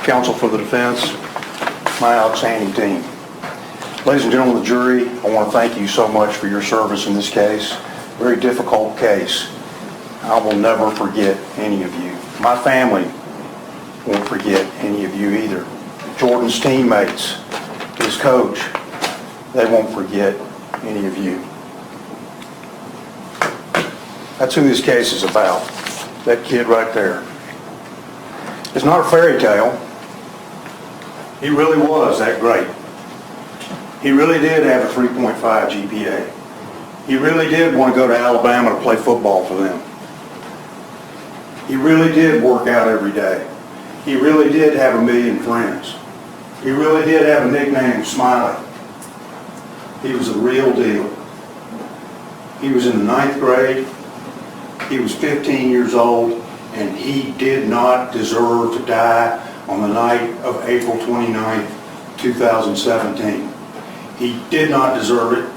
Counsel for the defense, my outstanding team. Ladies and gentlemen of the jury, I want to thank you so much for your service in this case. Very difficult case. I will never forget any of you. My family won't forget any of you either. Jordan's teammates, his coach, they won't forget any of you. That's who this case is about. That kid right there. It's not a fairy tale. He really was that great. He really did have a 3.5 GPA. He really did want to go to Alabama to play football for them. He really did work out every day. He really did have 1 million friends. He really did have a nickname, Smiley. He was the real deal. He was in the 9th grade. He was 15 years old, and he did not deserve to die on the night of April 29th, 2017. He did not deserve it.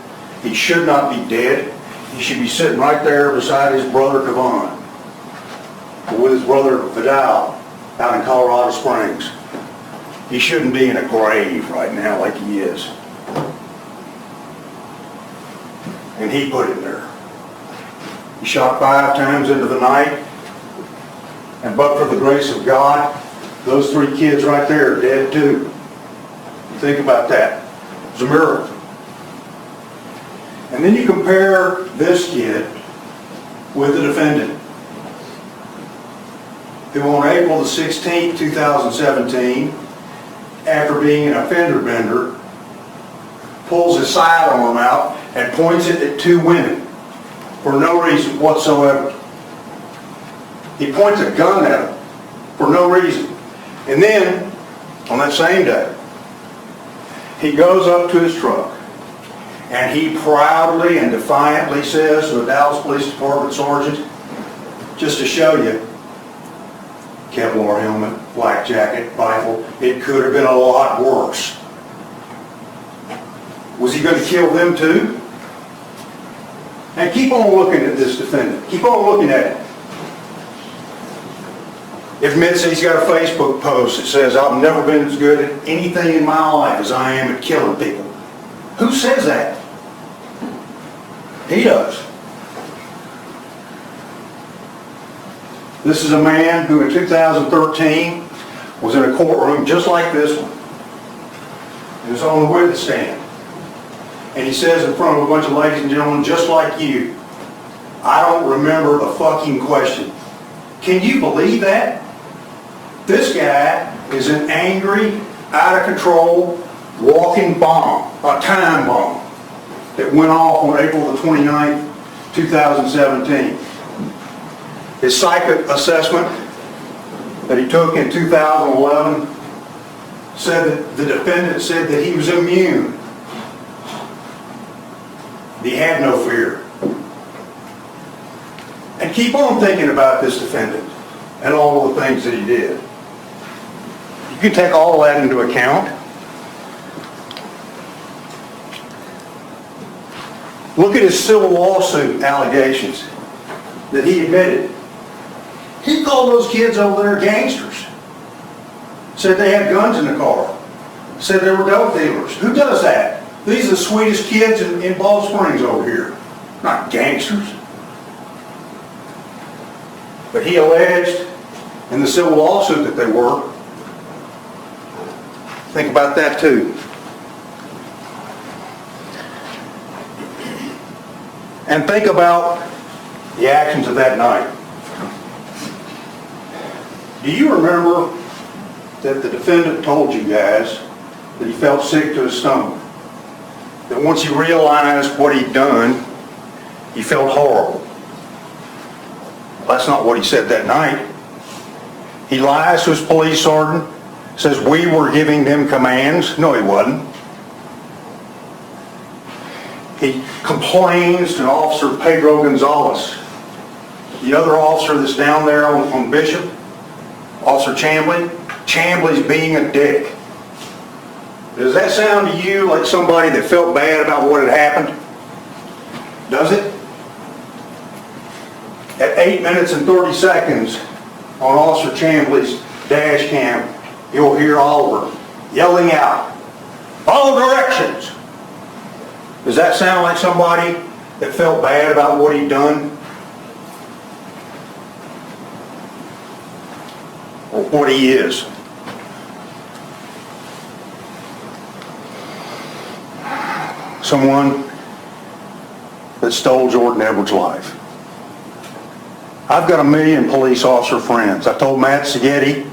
He should not be dead. He should be sitting right there beside his brother Kevon, or with his brother Vidal out in Colorado Springs. He shouldn't be in a grave right now like he is. And he put him there. He shot 5 times into the night, and but for the grace of God, those 3 kids right there are dead too. Think about that. It's a miracle. And then you compare this kid with the defendant, who on April the 16th, 2017, after being an offender bender, pulls his sidearm out and points it at 2 women for no reason whatsoever. He points a gun at them for no reason. And then, on that same day, he goes up to his truck and he proudly and defiantly says to a Dallas Police Department sergeant, just to show you, Kevlar helmet, black jacket, rifle, it could have been a lot worse. Was he going to kill them too? And keep on looking at this defendant. Keep on looking at it. Admits he's got a Facebook post that says, I've never been as good at anything in my life as I am at killing people. Who says that? He does. This is a man who in 2013 was in a courtroom just like this one. He was on the witness stand. And he says in front of a bunch of ladies and gentlemen just like you, I don't remember a fucking question. Can you believe that? This guy is an angry, out of control, walking bomb, a time bomb that went off on April the 29th, 2017. His psych assessment that he took in 2011 said that the defendant said that he was immune. He had no fear. And keep on thinking about this defendant and all the things that he did. You can take all that into account. Look at his civil lawsuit allegations that he admitted. He called those kids over there gangsters. Said they had guns in the car. Said they were dope dealers. Who does that? These are the sweetest kids in Ball Springs over here. Not gangsters. But he alleged in the civil lawsuit that they were. Think about that too. And think about the actions of that night. Do you remember that the defendant told you guys that he felt sick to his stomach? That once he realized what he'd done, he felt horrible. That's not what he said that night. He lies to his police sergeant, says we were giving them commands. No, he wasn't. He complains to Officer Pedro Gonzalez, the other officer that's down there on Bishop, Officer Chambly. Chambly's being a dick. Does that sound to you like somebody that felt bad about what had happened? Does it? At 8 minutes and 30 seconds on Officer Chambly's dash cam, you'll hear Oliver yelling out, "Follow directions!" Does that sound like somebody that felt bad about what he'd done? Or what he is? Someone that stole Jordan Edwards' life. I've got 1 million police officer friends. I told Matt Seghetti,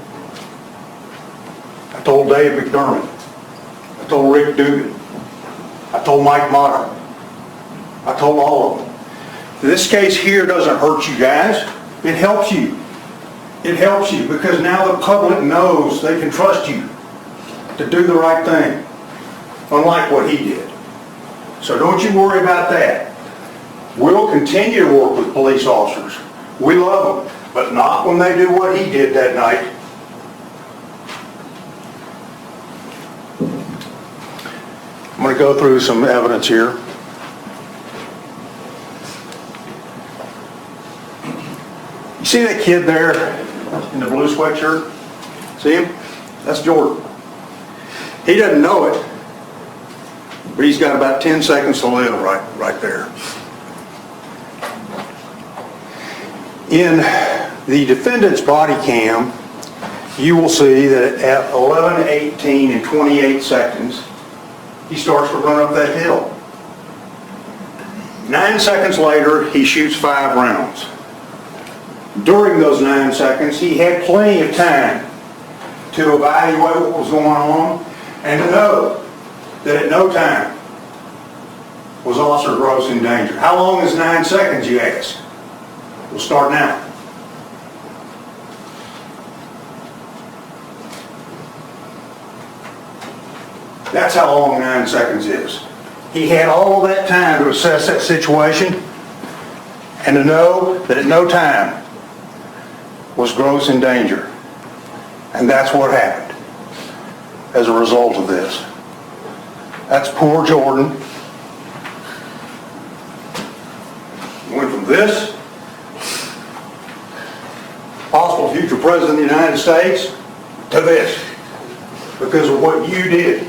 I told Dave McDermott, I told Rick Dugan, I told Mike Motter, I told all of them. This case here doesn't hurt you guys. It helps you. It helps you because now the public knows they can trust you to do the right thing, unlike what he did. So don't you worry about that. We'll continue to work with police officers. We love them, but not when they do what he did that night. I'm going to go through some evidence here. You see that kid there in the blue sweatshirt? See him? That's Jordan. He doesn't know it, but he's got about 10 seconds to live right there. In the defendant's body cam, you will see that at 11:18 and 28 seconds, he starts to run up that hill. 9 seconds later, he shoots 5 rounds. During those 9 seconds, he had plenty of time to evaluate what was going on and to know that at no time was Officer Gross in danger. How long is 9 seconds, you ask? We'll start now. That's how long 9 seconds is. He had all of that time to assess that situation and to know that at no time was Gross in danger. And that's what happened as a result of this. That's poor Jordan. Went from this, possible future president of the United States, to this, because of what you did.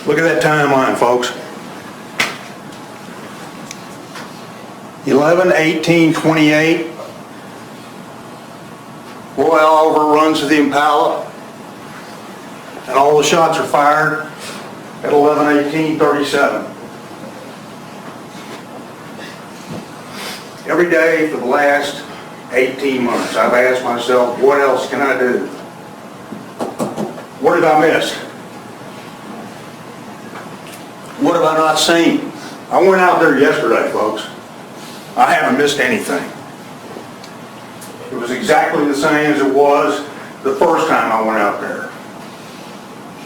Look at that timeline, folks. 11:18:28. Roy Oliver runs to the Impala, and all the shots are fired at 11:18:37. Every day for the last 18 months, I've asked myself, what else can I do? What did I miss? What have I not seen? I went out there yesterday, folks. I haven't missed anything. It was exactly the same as it was the first time I went out there,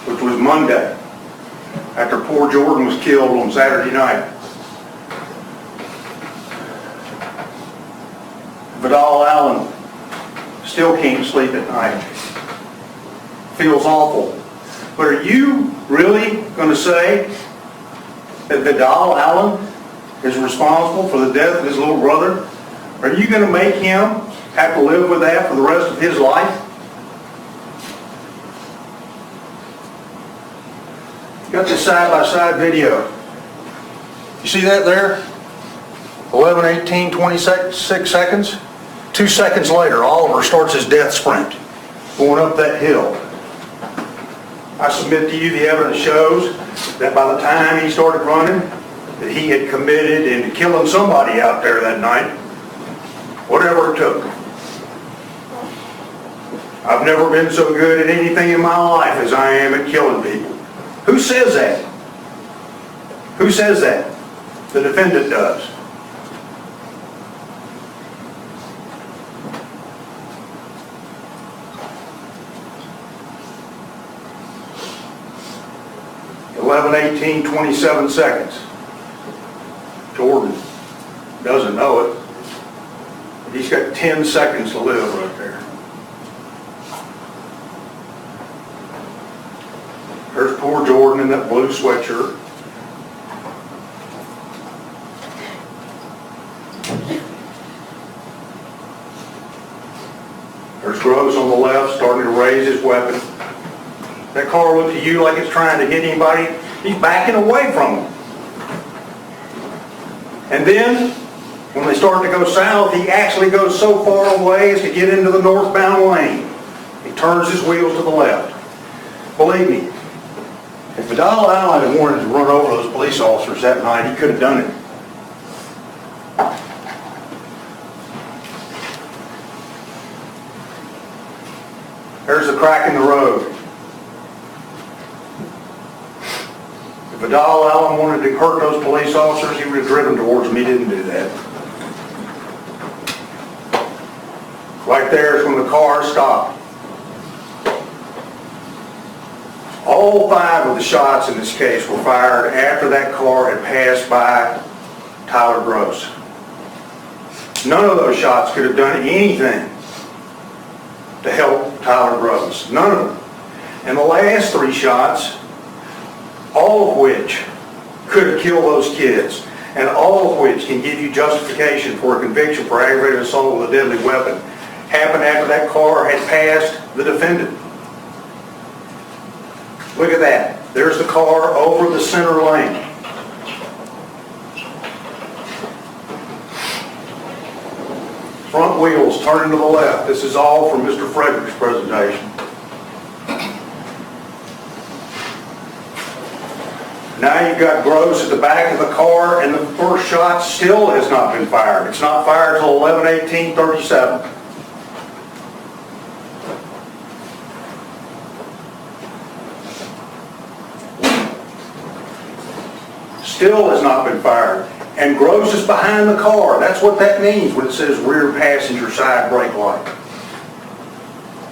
which was Monday, after poor Jordan was killed on Saturday night. Vidal Allen still can't sleep at night. Feels awful. But are you really going to say that Vidal Allen is responsible for the death of his little brother? Are you going to make him have to live with that for the rest of his life? Got this side-by-side video. You see that there? 11:18:26 seconds. 2 seconds later, Oliver starts his death sprint, going up that hill. I submit to you the evidence shows that by the time he started running, that he had committed into killing somebody out there that night, whatever it took. I've never been so good at anything in my life as I am at killing people. Who says that? Who says that? The defendant does. (11:18:27 seconds). Jordan doesn't know it, but he's got 10 seconds to live right there. There's poor Jordan in that blue sweatshirt. There's Gross on the left starting to raise his weapon. That car looked to you like it's trying to hit anybody. He's backing away from them. And then, when they start to go south, he actually goes so far away as to get into the northbound lane. He turns his wheels to the left. Believe me, if Vidal Allen had wanted to run over those police officers that night, he could have done it. There's the crack in the road. If Vidal Allen wanted to hurt those police officers, he would have driven towards them. He didn't do that. Right there is when the car stopped. All 5 of the shots in this case were fired after that car had passed by Tyler Gross. None of those shots could have done anything to help Tyler Gross. None of them. And the last 3 shots, all of which could have killed those kids, and all of which can give you justification for a conviction for aggravated assault with a deadly weapon, happened after that car had passed the defendant. Look at that. There's the car over the center lane. Front wheels turning to the left. This is all from Mr. Frederick's presentation. Now you've got Gross at the back of the car, and the first shot still has not been fired. It's not fired until 11/18/37. Still has not been fired. And Gross is behind the car. That's what that means when it says rear passenger side brake light.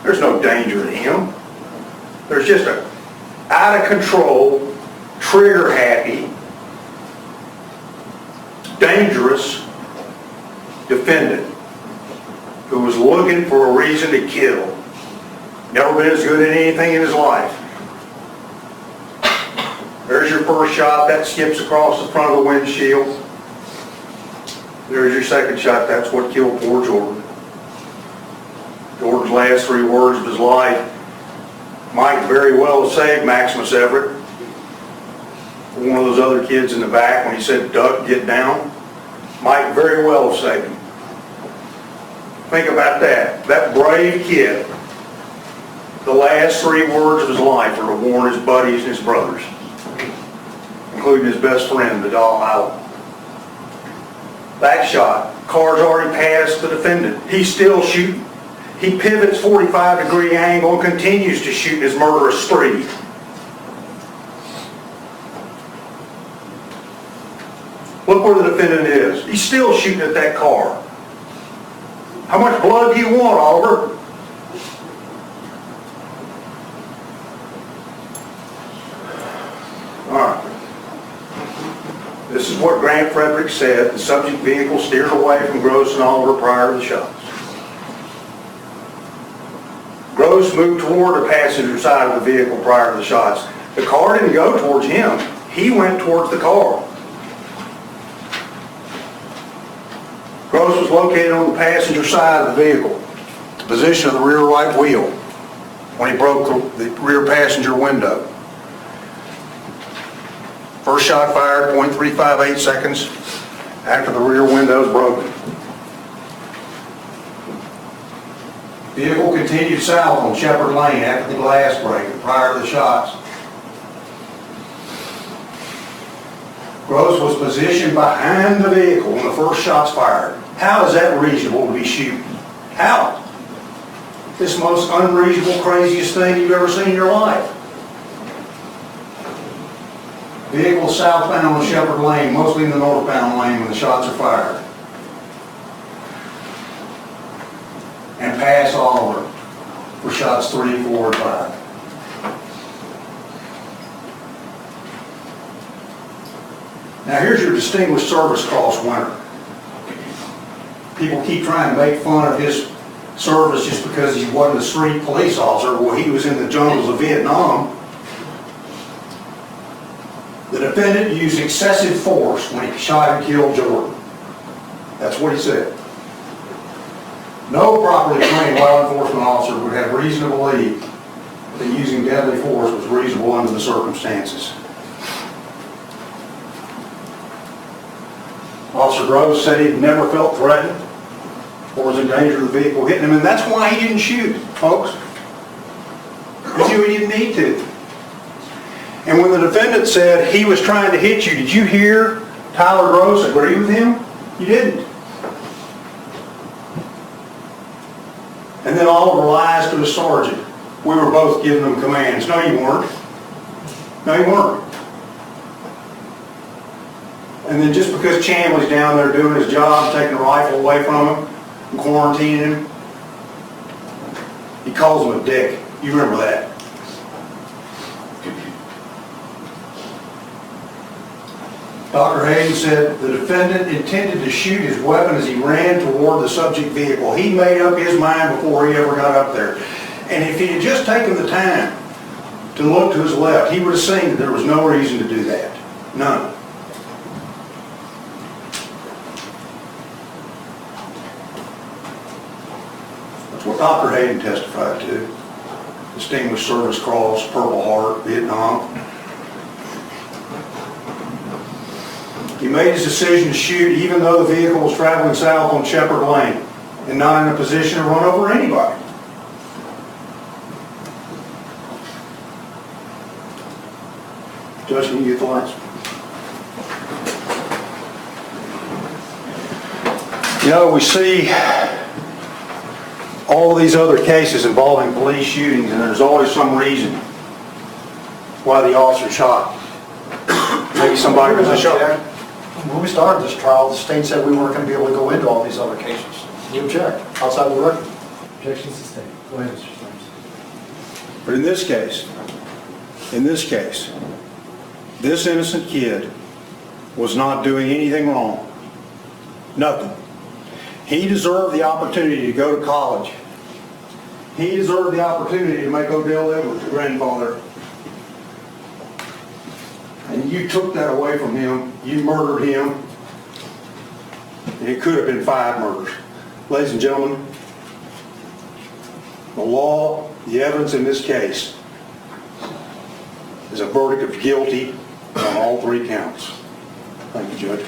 There's no danger to him. There's just a out of control, trigger happy, dangerous defendant who was looking for a reason to kill. Never been as good at anything in his life. There's your first shot. That skips across the front of the windshield. There's your second shot. That's what killed poor Jordan. Jordan's last 3 words of his life might very well have saved Maximus Everett. One of those other kids in the back, when he said, "Duck, get down," might very well have saved him. Think about that. That brave kid, the last 3 words of his life were to warn his buddies and his brothers, including his best friend, Vidal Allen. That shot, car's already past the defendant. He's still shooting. He pivots 45-degree angle and continues to shoot his murderous spree. Look where the defendant is. He's still shooting at that car. How much blood do you want, Oliver? All right. This is what Grant Frederick said. The subject vehicle steered away from Gross and Oliver prior to the shots. Gross moved toward the passenger side of the vehicle prior to the shots. The car didn't go towards him. He went towards the car. Gross was located on the passenger side of the vehicle, the position of the rear right wheel, when he broke the rear passenger window. First shot fired 0.358 seconds after the rear window is broken. Vehicle continued south on Shepherd Lane after the glass break prior to the shots. Gross was positioned behind the vehicle when the first shots fired. How is that reasonable to be shooting? How? This most unreasonable, craziest thing you've ever seen in your life. Vehicle southbound on Shepherd Lane, mostly in the northbound lane when the shots are fired. And pass Oliver for shots 3, 4, and 5. Now here's your Distinguished Service Cross winner. People keep trying to make fun of his service just because he wasn't a street police officer. Well, he was in the jungles of Vietnam. The defendant used excessive force when he shot and killed Jordan. That's what he said. No properly trained law enforcement officer would have reason to believe that using deadly force was reasonable under the circumstances. Officer Groves said he never felt threatened or was in danger of the vehicle hitting him, and that's why he didn't shoot, folks. He knew he didn't need to. And when the defendant said he was trying to hit you, did you hear Tyler Groves agree with him? You didn't. And then Oliver lies to the sergeant. We were both giving them commands. No, you weren't. No, you weren't. And then just because Chamley's down there doing his job, taking the rifle away from him and quarantining him, he calls him a dick. You remember that. Dr. Hayden said the defendant intended to shoot his weapon as he ran toward the subject vehicle. He made up his mind before he ever got up there. And if he had just taken the time to look to his left, he would have seen that there was no reason to do that. None. That's what Dr. Hayden testified to. Distinguished Service Cross, Purple Heart, Vietnam. He made his decision to shoot even though the vehicle was traveling south on Shepherd Lane and not in a position to run over anybody. Judge, can you get the lights? You know, we see all these other cases involving police shootings, and there's always some reason why the officer shot. Maybe somebody was a shot. When we started this trial, the state said we weren't going to be able to go into all these other cases. We object, outside of the record. Objection sustained. Go ahead, Mr. Slims. But in this case, this innocent kid was not doing anything wrong. Nothing. He deserved the opportunity to go to college. He deserved the opportunity to make Odell Edwards a grandfather. And you took that away from him. You murdered him. And it could have been 5 murders. Ladies and gentlemen, the law, the evidence in this case is a verdict of guilty on all 3 counts. Thank you, Judge.